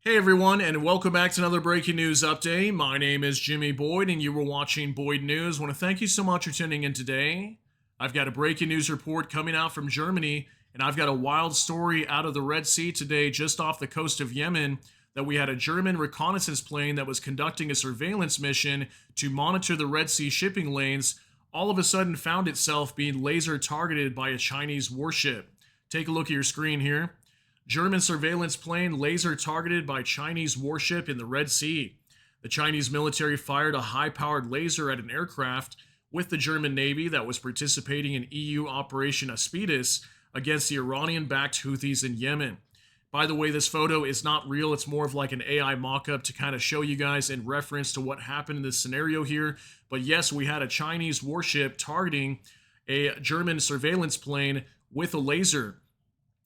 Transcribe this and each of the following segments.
Hey everyone, and welcome back to another breaking news update. My name is Jimmy Boyd, and you were watching Boyd News. I want to thank you so much for tuning in today. I've got a breaking news report coming out from Germany, and I've got a wild story out of the Red Sea today, just off the coast of Yemen, that we had a German reconnaissance plane that was conducting a surveillance mission to monitor the Red Sea shipping lanes. All of a sudden, found itself being laser targeted by a Chinese warship. Take a look at your screen here. German surveillance plane laser targeted by Chinese warship in the Red Sea. The Chinese military fired a high powered laser at an aircraft with the German Navy that was participating in EU Operation Aspidus against the Iranian backed Houthis in Yemen. By the way, this photo is not real. It's more of like an AI mock up to kind of show you guys in reference to what happened in this scenario here. But yes, we had a Chinese warship targeting a German surveillance plane with a laser.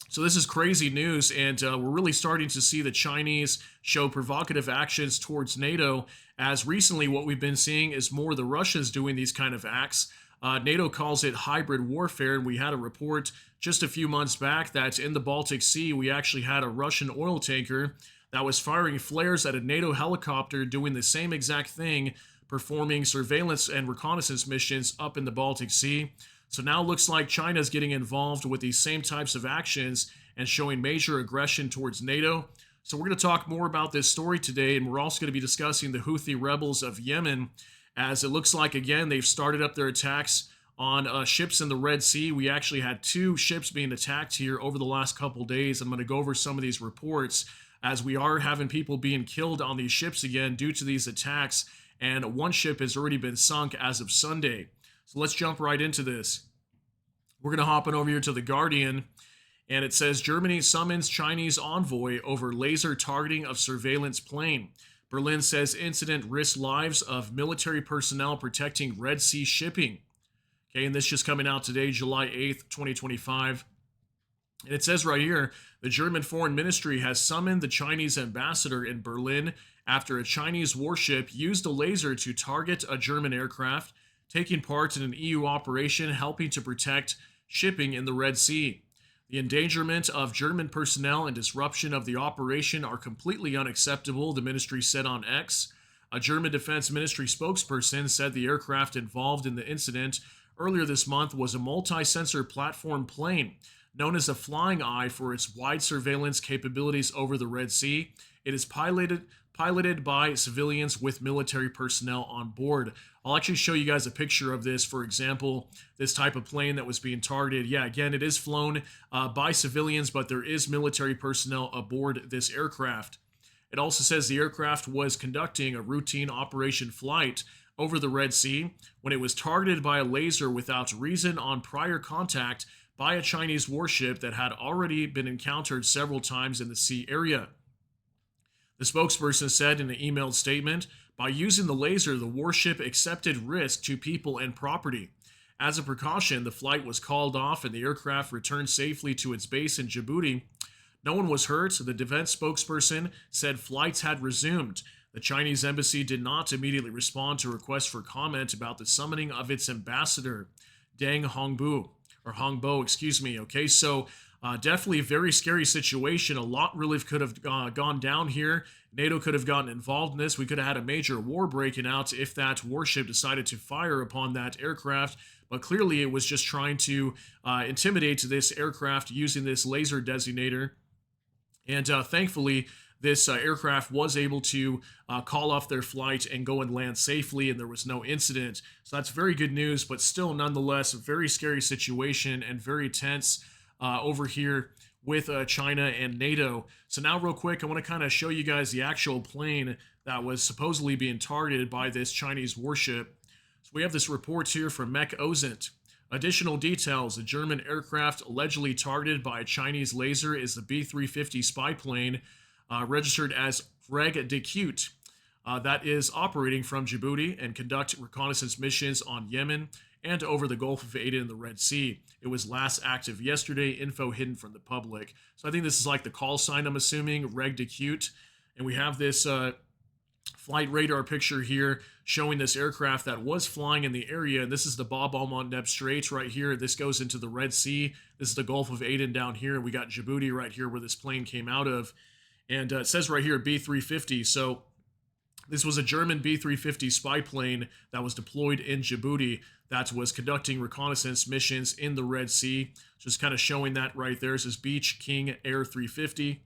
So this is crazy news, and we're really starting to see the Chinese show provocative actions towards NATO, as recently what we've been seeing is more the Russians doing these kind of acts. NATO calls it hybrid warfare, and we had a report just a few months back that in the Baltic Sea, we actually had a Russian oil tanker that was firing flares at a NATO helicopter doing the same exact thing, performing surveillance and reconnaissance missions up in the Baltic Sea. So now it looks like China's getting involved with these same types of actions and showing major aggression towards NATO. So we're going to talk more about this story today, and we're also going to be discussing the Houthi rebels of Yemen, as it looks like, again, they've started up their attacks on ships in the Red Sea. We actually had two ships being attacked here over the last couple days. I'm going to go over some of these reports, as we are having people being killed on these ships again due to these attacks, and one ship has already been sunk as of Sunday. So let's jump right into this. We're going to hop on over here to The Guardian, and it says Germany summons Chinese envoy over laser targeting of surveillance plane. Berlin says incident risks lives of military personnel protecting Red Sea shipping. Okay, and this just coming out today, July 8th, 2025. And it says right here, the German Foreign Ministry has summoned the Chinese ambassador in Berlin after a Chinese warship used a laser to target a German aircraft taking part in an EU operation helping to protect shipping in the Red Sea. The endangerment of German personnel and disruption of the operation are completely unacceptable, the ministry said on X. A German Defense Ministry spokesperson said the aircraft involved in the incident earlier this month was a multi-sensor platform plane known as a Flying Eye for its wide surveillance capabilities over the Red Sea. It is piloted by civilians with military personnel on board. I'll actually show you guys a picture of this. For example, this type of plane that was being targeted. Yeah, again, it is flown by civilians, but there is military personnel aboard this aircraft. It also says the aircraft was conducting a routine operation flight over the Red Sea when it was targeted by a laser without reason on prior contact by a Chinese warship that had already been encountered several times in the sea area. The spokesperson said in an emailed statement, by using the laser, the warship accepted risk to people and property. As a precaution, the flight was called off and the aircraft returned safely to its base in Djibouti. No one was hurt. The defense spokesperson said flights had resumed. The Chinese embassy did not immediately respond to requests for comment about the summoning of its ambassador, Deng Hongbo, excuse me. Okay, so definitely a very scary situation. A lot really could have gone down here. NATO could have gotten involved in this. We could have had a major war breaking out if that warship decided to fire upon that aircraft. But clearly it was just trying to intimidate this aircraft using this laser designator. And thankfully, this aircraft was able to call off their flight and go and land safely, and there was no incident. So that's very good news, but still, nonetheless, a very scary situation and very tense over here with China and NATO. So now real quick, I want to kind of show you guys the actual plane that was supposedly being targeted by this Chinese warship. So we have this report here from Mech Ozent. Additional details, a German aircraft allegedly targeted by a Chinese laser is the B-350 spy plane registered as Reg de Cute. That is operating from Djibouti and conduct reconnaissance missions on Yemen and over the Gulf of Aden and the Red Sea. It was last active yesterday, info hidden from the public. So I think this is like the call sign, I'm assuming, Reg de Cute. And we have this flight radar picture here showing this aircraft that was flying in the area. And this is the Bab el-Mandeb Straits right here. This goes into the Red Sea. This is the Gulf of Aden down here. We got Djibouti right here where this plane came out of. And it says right here B-350. So this was a German B-350 spy plane that was deployed in Djibouti that was conducting reconnaissance missions in the Red Sea. Just kind of showing that right there. This is Beach King Air 350.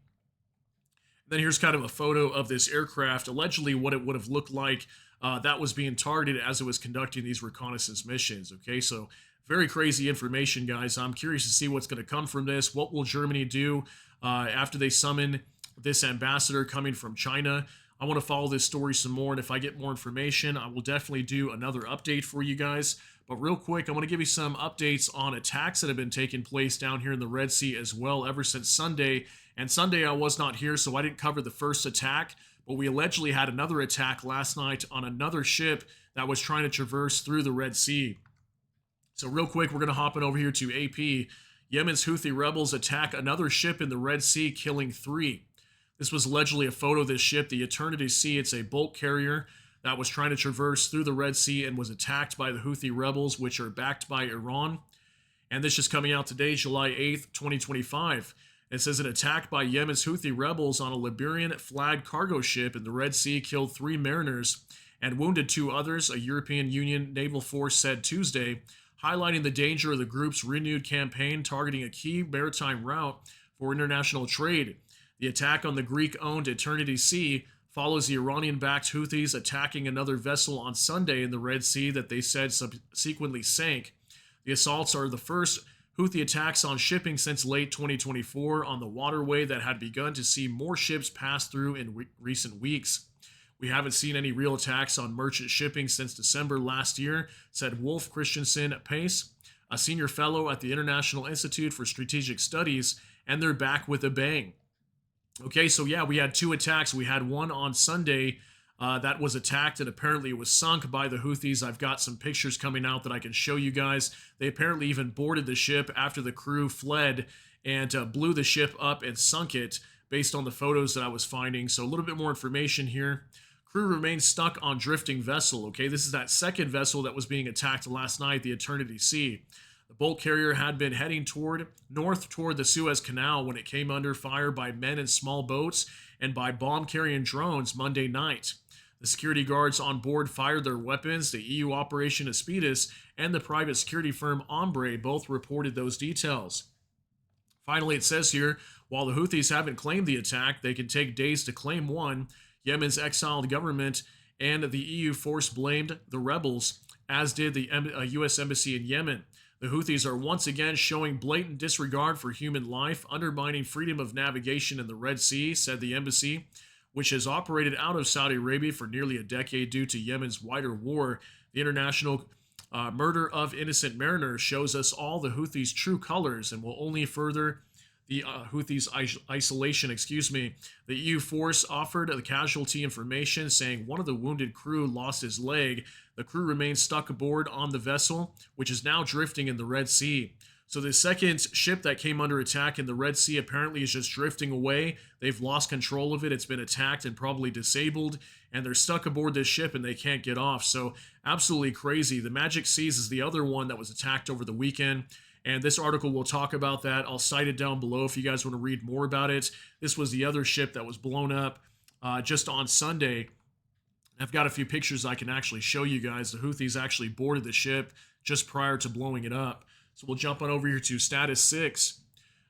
Then here's kind of a photo of this aircraft, allegedly what it would have looked like that was being targeted as it was conducting these reconnaissance missions. Okay, so very crazy information, guys. I'm curious to see what's going to come from this. What will Germany do after they summon this ambassador coming from China? I want to follow this story some more, and if I get more information, I will definitely do another update for you guys. But real quick, I want to give you some updates on attacks that have been taking place down here in the Red Sea as well ever since Sunday. And Sunday I was not here, so I didn't cover the first attack, but we allegedly had another attack last night on another ship that was trying to traverse through the Red Sea. So real quick, we're going to hop in over here to AP. Yemen's Houthi rebels attack another ship in the Red Sea, killing 3. This was allegedly a photo of this ship, the Eternity Sea. It's a bulk carrier that was trying to traverse through the Red Sea and was attacked by the Houthi rebels, which are backed by Iran. And this is coming out today, July 8th, 2025. It says an attack by Yemen's Houthi rebels on a Liberian-flagged cargo ship in the Red Sea killed 3 mariners and wounded 2 others, a European Union naval force said Tuesday, highlighting the danger of the group's renewed campaign targeting a key maritime route for international trade. The attack on the Greek-owned Eternity Sea follows the Iranian-backed Houthis attacking another vessel on Sunday in the Red Sea that they said subsequently sank. The assaults are the first Houthi attacks on shipping since late 2024 on the waterway that had begun to see more ships pass through in recent weeks. We haven't seen any real attacks on merchant shipping since December last year, said Wolf Christensen Pace, a senior fellow at the International Institute for Strategic Studies, and they're back with a bang. Okay, so yeah, we had 2 attacks. We had one on Sunday that was attacked, and apparently it was sunk by the Houthis. I've got some pictures coming out that I can show you guys. They apparently even boarded the ship after the crew fled and blew the ship up and sunk it based on the photos that I was finding. So a little bit more information here. Crew remains stuck on drifting vessel. Okay, this is that second vessel that was being attacked last night, the Eternity Sea. The bulk carrier had been heading north toward the Suez Canal when it came under fire by men in small boats and by bomb-carrying drones Monday night. The security guards on board fired their weapons. The EU Operation Aspidus and the private security firm Ombre both reported those details. Finally, it says here, while the Houthis haven't claimed the attack, they can take days to claim one. Yemen's exiled government and the EU force blamed the rebels, as did the U.S. Embassy in Yemen. The Houthis are once again showing blatant disregard for human life, undermining freedom of navigation in the Red Sea, said the embassy, which has operated out of Saudi Arabia for nearly a decade due to Yemen's wider war. The international murder of innocent mariners shows us all the Houthis' true colors and will only further the Houthis' isolation. The EU force offered the casualty information, saying one of the wounded crew lost his leg. The crew remains stuck aboard on the vessel, which is now drifting in the Red Sea. So the second ship that came under attack in the Red Sea apparently is just drifting away. They've lost control of it. It's been attacked and probably disabled, and they're stuck aboard this ship and they can't get off. So absolutely crazy. The Magic Seas is the other one that was attacked over the weekend, and this article will talk about that. I'll cite it down below if you guys want to read more about it. This was the other ship that was blown up just on Sunday. I've got a few pictures I can actually show you guys. The Houthis actually boarded the ship just prior to blowing it up. So we'll jump on over here to status 6.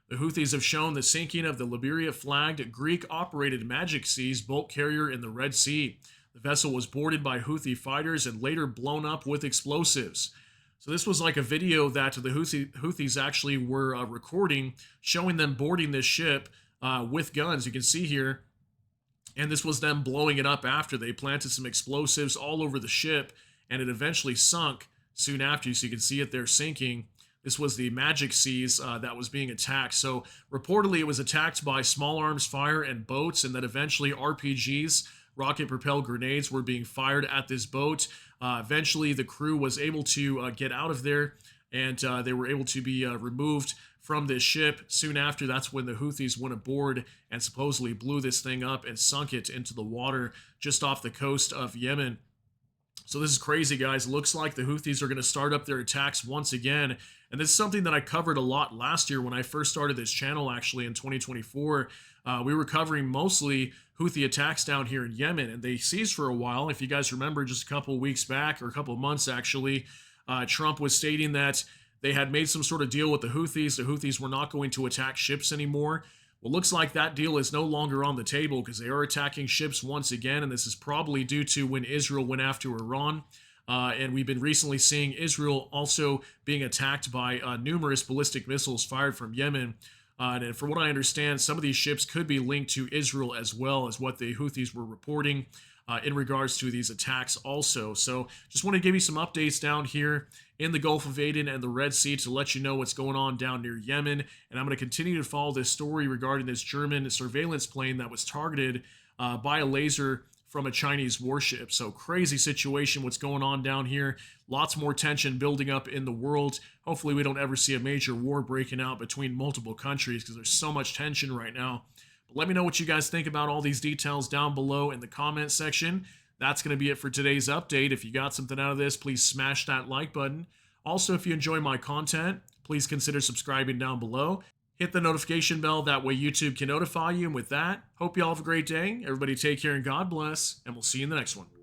The Houthis have shown the sinking of the Liberia-flagged Greek-operated Magic Seas bulk carrier in the Red Sea. The vessel was boarded by Houthi fighters and later blown up with explosives. So this was like a video that the Houthis actually were recording, showing them boarding this ship with guns. You can see here. And this was them blowing it up after. They planted some explosives all over the ship, and it eventually sunk soon after. So you can see it there sinking. This was the Magic Seas that was being attacked. So reportedly it was attacked by small arms fire and boats, and that eventually RPGs, rocket-propelled grenades, were being fired at this boat. Eventually the crew was able to get out of there, and they were able to be removed from this ship. Soon after, that's when the Houthis went aboard and supposedly blew this thing up and sunk it into the water just off the coast of Yemen. So this is crazy, guys. It looks like the Houthis are going to start up their attacks once again. And this is something that I covered a lot last year when I first started this channel, actually, in 2024. We were covering mostly Houthi attacks down here in Yemen, and they ceased for a while. If you guys remember, just a couple of weeks back, or a couple of months actually, Trump was stating that they had made some sort of deal with the Houthis. The Houthis were not going to attack ships anymore. Well, looks like that deal is no longer on the table because they are attacking ships once again, and this is probably due to when Israel went after Iran. And we've been recently seeing Israel also being attacked by numerous ballistic missiles fired from Yemen. And from what I understand, some of these ships could be linked to Israel as well as what the Houthis were reporting in regards to these attacks also. So just want to give you some updates down here in the Gulf of Aden and the Red Sea to let you know what's going on down near Yemen. And I'm going to continue to follow this story regarding this German surveillance plane that was targeted by a laser from a Chinese warship. So crazy situation what's going on down here. Lots more tension building up in the world. Hopefully we don't ever see a major war breaking out between multiple countries because there's so much tension right now. But let me know what you guys think about all these details down below in the comment section. That's going to be it for today's update. If you got something out of this, please smash that like button. Also, if you enjoy my content, please consider subscribing down below. Hit the notification bell, that way YouTube can notify you. And with that, hope you all have a great day. Everybody take care and God bless, and we'll see you in the next one.